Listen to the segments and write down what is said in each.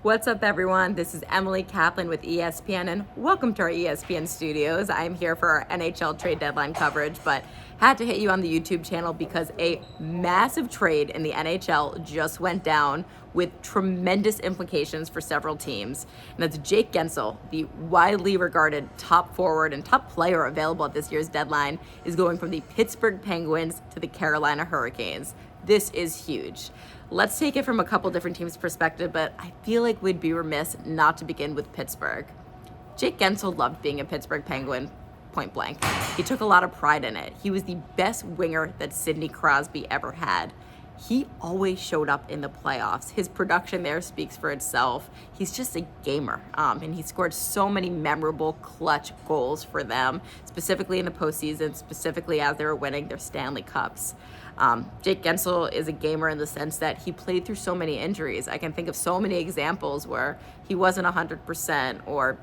What's up, everyone? This is Emily Kaplan with ESPN, and welcome to our ESPN studios. I'm here for our NHL trade deadline coverage, but had to hit you on the YouTube channel because a massive trade in the NHL just went down with tremendous implications for several teams. And that's Jake Guentzel, the widely regarded top forward and top player available at this year's deadline, is going from the Pittsburgh Penguins to the Carolina Hurricanes. This is huge. Let's take it from a couple different teams' perspective, but I feel like we'd be remiss not to begin with Pittsburgh. Jake Guentzel loved being a Pittsburgh Penguin, point blank. He took a lot of pride in it. He was the best winger that Sidney Crosby ever had. He always showed up in the playoffs. His production there speaks for itself. He's just a gamer, and he scored so many memorable clutch goals for them, specifically in the postseason, specifically as they were winning their Stanley Cups. Jake Guentzel is a gamer in the sense that he played through so many injuries. I can think of so many examples where he wasn't 100% or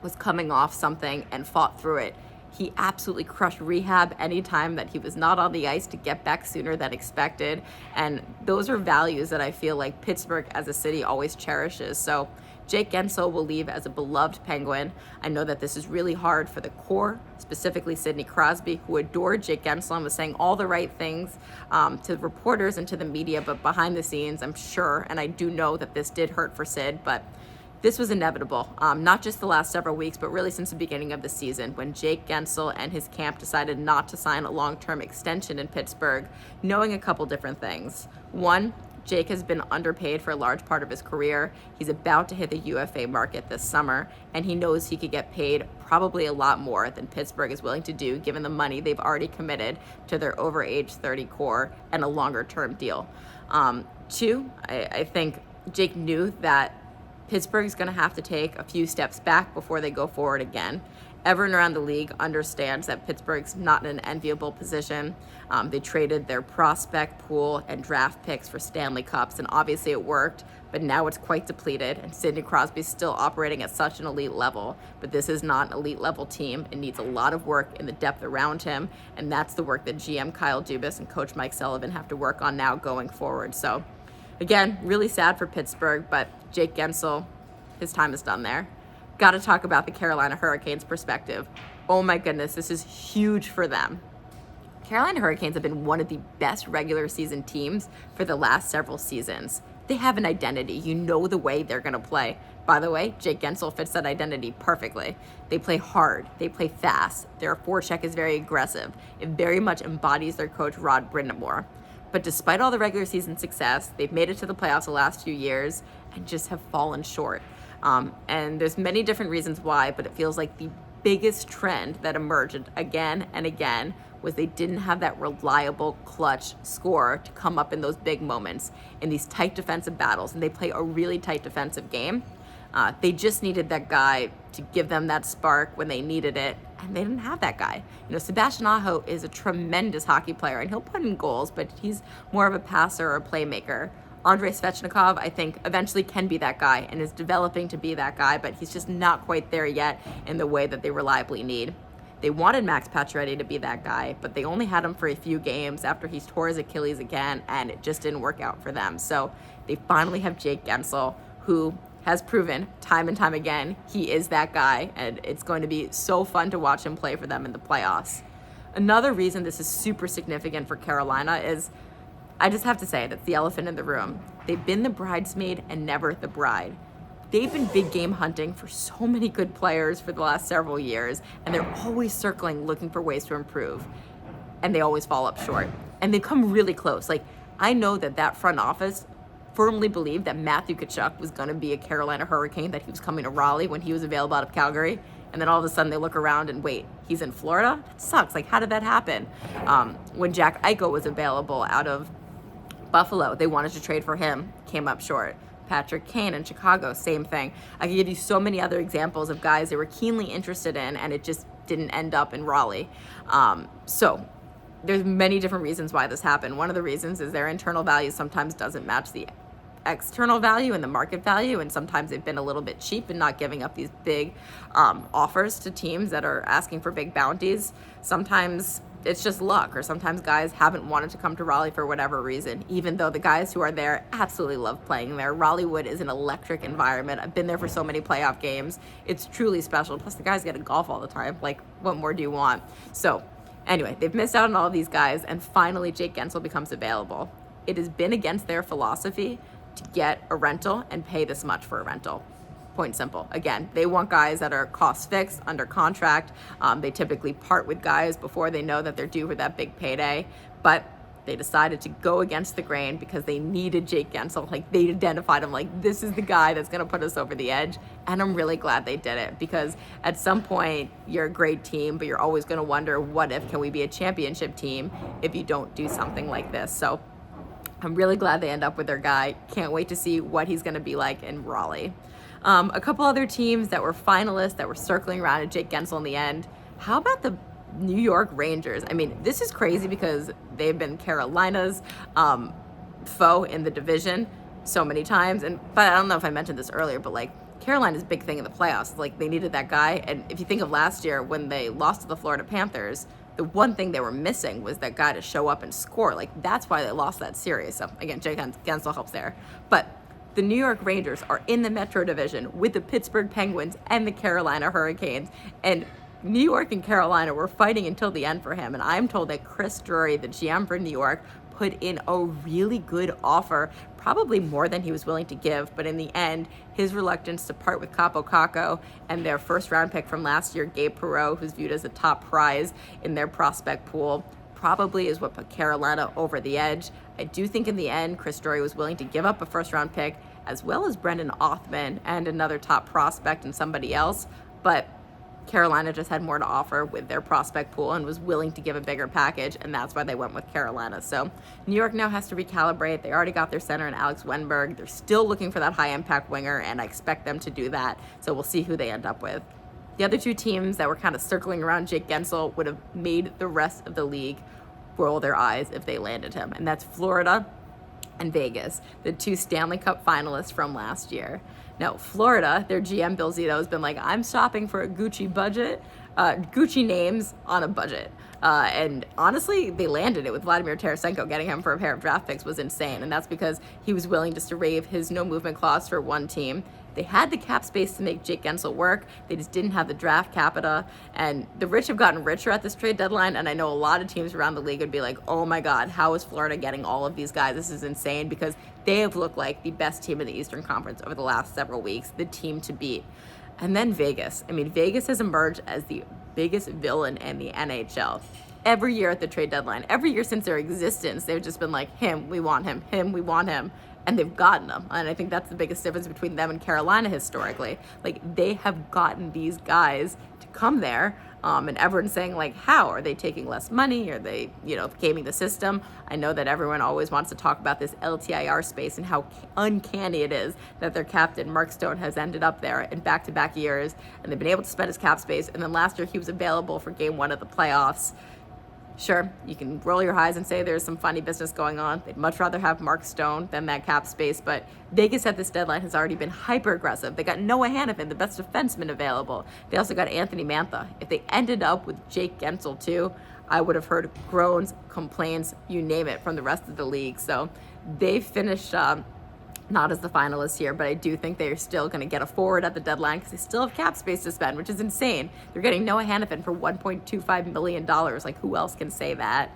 was coming off something and fought through it. He absolutely crushed rehab anytime that he was not on the ice to get back sooner than expected. And those are values that I feel like Pittsburgh as a city always cherishes. So Jake Guentzel will leave as a beloved Penguin. I know that this is really hard for the core, specifically Sidney Crosby, who adored Jake Guentzel and was saying all the right things to reporters and to the media, but behind the scenes, I'm sure, and I do know that this did hurt for Sid, but this was inevitable, not just the last several weeks, but really since the beginning of the season when Jake Guentzel and his camp decided not to sign a long-term extension in Pittsburgh, knowing a couple different things. One, Jake has been underpaid for a large part of his career. He's about to hit the UFA market this summer, and he knows he could get paid probably a lot more than Pittsburgh is willing to do, given the money they've already committed to their over age 30 core and a longer-term deal. Two, I think Jake knew that Pittsburgh's going to have to take a few steps back before they go forward again. Everyone around the league understands that Pittsburgh's not in an enviable position. They traded their prospect pool and draft picks for Stanley Cups, and obviously it worked, but now it's quite depleted, and Sidney Crosby's still operating at such an elite level. But this is not an elite level team. It needs a lot of work in the depth around him, and that's the work that GM Kyle Dubas and Coach Mike Sullivan have to work on now going forward. So, again, really sad for Pittsburgh, but Jake Guentzel, his time is done there. Got to talk about the Carolina Hurricanes perspective. Oh my goodness, this is huge for them. Carolina Hurricanes have been one of the best regular season teams for the last several seasons. They have an identity. You know the way they're going to play. By the way, Jake Guentzel fits that identity perfectly. They play hard. They play fast. Their forecheck is very aggressive. It very much embodies their coach, Rod Brind'Amour. But despite all the regular season success, they've made it to the playoffs the last few years and just have fallen short. And there's many different reasons why, but it feels like the biggest trend that emerged again and again was they didn't have that reliable clutch scorer to come up in those big moments in these tight defensive battles, and they play a really tight defensive game. They just needed that guy to give them that spark when they needed it, and they didn't have that guy. You know, Sebastian Aho is a tremendous hockey player, and he'll put in goals, but he's more of a passer or a playmaker. Andrei Svechnikov, I think, eventually can be that guy and is developing to be that guy, but he's just not quite there yet in the way that they reliably need. They wanted Max Pacioretty to be that guy, but they only had him for a few games after he tore his Achilles again, and it just didn't work out for them. So they finally have Jake Guentzel, who has proven time and time again he is that guy, and it's going to be so fun to watch him play for them in the playoffs. Another reason this is super significant for Carolina is, I just have to say it, it's the elephant in the room. They've been the bridesmaid and never the bride. They've been big game hunting for so many good players for the last several years, and they're always circling, looking for ways to improve. And they always fall up short. And they come really close. Like, I know that front office firmly believed that Matthew Tkachuk was going to be a Carolina Hurricane, that he was coming to Raleigh when he was available out of Calgary. And then all of a sudden they look around and wait, he's in Florida? That sucks. Like, how did that happen? When Jack Eichel was available out of Buffalo, they wanted to trade for him, came up short. Patrick Kane in Chicago, same thing. I could give you so many other examples of guys they were keenly interested in, and it just didn't end up in Raleigh. So there's many different reasons why this happened. One of the reasons is their internal value sometimes doesn't match the external value and the market value, and sometimes they've been a little bit cheap and not giving up these big offers to teams that are asking for big bounties. Sometimes it's just luck, or sometimes guys haven't wanted to come to Raleigh for whatever reason, even though the guys who are there absolutely love playing there. Raleigh Wood is an electric environment. I've been there for so many playoff games. It's truly special. Plus, the guys get to golf all the time. Like, what more do you want? So, anyway, they've missed out on all of these guys, and finally Jake Guentzel becomes available. It has been against their philosophy to get a rental and pay this much for a rental. Point simple. Again, they want guys that are cost fixed, under contract. They typically part with guys before they know that they're due for that big payday. But they decided to go against the grain because they needed Jake Guentzel. Like, they identified him like, this is the guy that's going to put us over the edge. And I'm really glad they did it, because at some point you're a great team, but you're always going to wonder, what if, can we be a championship team if you don't do something like this? So I'm really glad they end up with their guy. Can't wait to see what he's going to be like in Raleigh. A couple other teams that were finalists that were circling around at Jake Guentzel in the end. How about the New York Rangers? I mean, this is crazy because they've been Carolina's foe in the division so many times. But I don't know if I mentioned this earlier, but like, Carolina's big thing in the playoffs. Like, they needed that guy. And if you think of last year when they lost to the Florida Panthers, the one thing they were missing was that guy to show up and score. Like, that's why they lost that series. So again, Jake Guentzel helps there. But the New York Rangers are in the Metro Division with the Pittsburgh Penguins and the Carolina Hurricanes. And New York and Carolina were fighting until the end for him. And I'm told that Chris Drury, the GM for New York, put in a really good offer, probably more than he was willing to give. But in the end, his reluctance to part with Capo Caco and their first round pick from last year, Gabe Perreault, who's viewed as a top prize in their prospect pool, probably is what put Carolina over the edge. I do think in the end, Chris Drury was willing to give up a first round pick, as well as Brendan Othman and another top prospect and somebody else. But Carolina just had more to offer with their prospect pool and was willing to give a bigger package, and that's why they went with Carolina. So New York now has to recalibrate. They already got their center in Alex Wenberg. They're still looking for that high-impact winger, and I expect them to do that. So we'll see who they end up with. The other two teams that were kind of circling around Jake Guentzel would have made the rest of the league roll their eyes if they landed him, and that's Florida and Vegas, the two Stanley Cup finalists from last year. Now, Florida, their GM Bill Zito has been like, I'm shopping for a Gucci budget, Gucci names on a budget. And honestly, they landed it with Vladimir Tarasenko. Getting him for a pair of draft picks was insane, and that's because he was willing just to waive his no movement clause for one team. They had the cap space to make Jake Guentzel work. They just didn't have the draft capita. And the rich have gotten richer at this trade deadline. And I know a lot of teams around the league would be like, oh my God, how is Florida getting all of these guys? This is insane, because they have looked like the best team in the Eastern Conference over the last several weeks, the team to beat. And then Vegas. I mean, Vegas has emerged as the biggest villain in the NHL. Every year at the trade deadline, every year since their existence, they've just been like, him, we want him, we want him. And they've gotten them. And I think that's the biggest difference between them and Carolina historically. Like, they have gotten these guys to come there. And everyone's saying, like, how? Are they taking less money? Are they, gaming the system? I know that everyone always wants to talk about this LTIR space and how uncanny it is that their captain, Mark Stone, has ended up there in back-to-back years. And they've been able to spend his cap space. And then last year, he was available for game 1 of the playoffs. Sure, you can roll your eyes and say there's some funny business going on. They'd much rather have Mark Stone than that cap space, but Vegas at this deadline has already been hyper aggressive. They got Noah Hannafin, the best defenseman available. They also got Anthony Mantha. If they ended up with Jake Guentzel too, I would have heard groans, complaints, you name it, from the rest of the league. So they finished not as the finalists here, but I do think they're still going to get a forward at the deadline because they still have cap space to spend, which is insane. They're getting Noah Hannafin for $1.25 million. Like, who else can say that?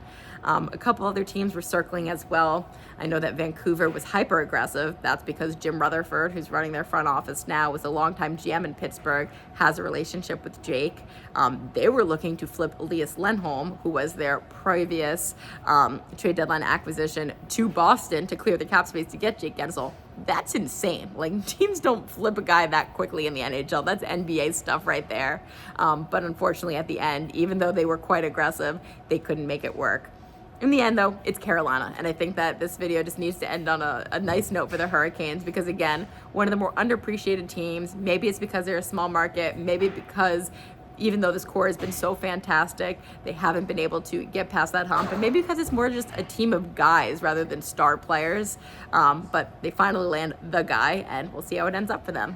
A couple other teams were circling as well. I know that Vancouver was hyper aggressive. That's because Jim Rutherford, who's running their front office now, was a longtime GM in Pittsburgh, has a relationship with Jake. They were looking to flip Elias Lindholm, who was their previous trade deadline acquisition, to Boston to clear the cap space to get Jake Guentzel. That's insane. Like, teams don't flip a guy that quickly in the NHL. That's NBA stuff right there. But unfortunately, at the end, even though they were quite aggressive, they couldn't make it work. In the end, though, it's Carolina, and I think that this video just needs to end on a nice note for the Hurricanes because, again, one of the more underappreciated teams. Maybe it's because they're a small market, maybe because even though this core has been so fantastic, they haven't been able to get past that hump, and maybe because it's more just a team of guys rather than star players, but they finally land the guy, and we'll see how it ends up for them.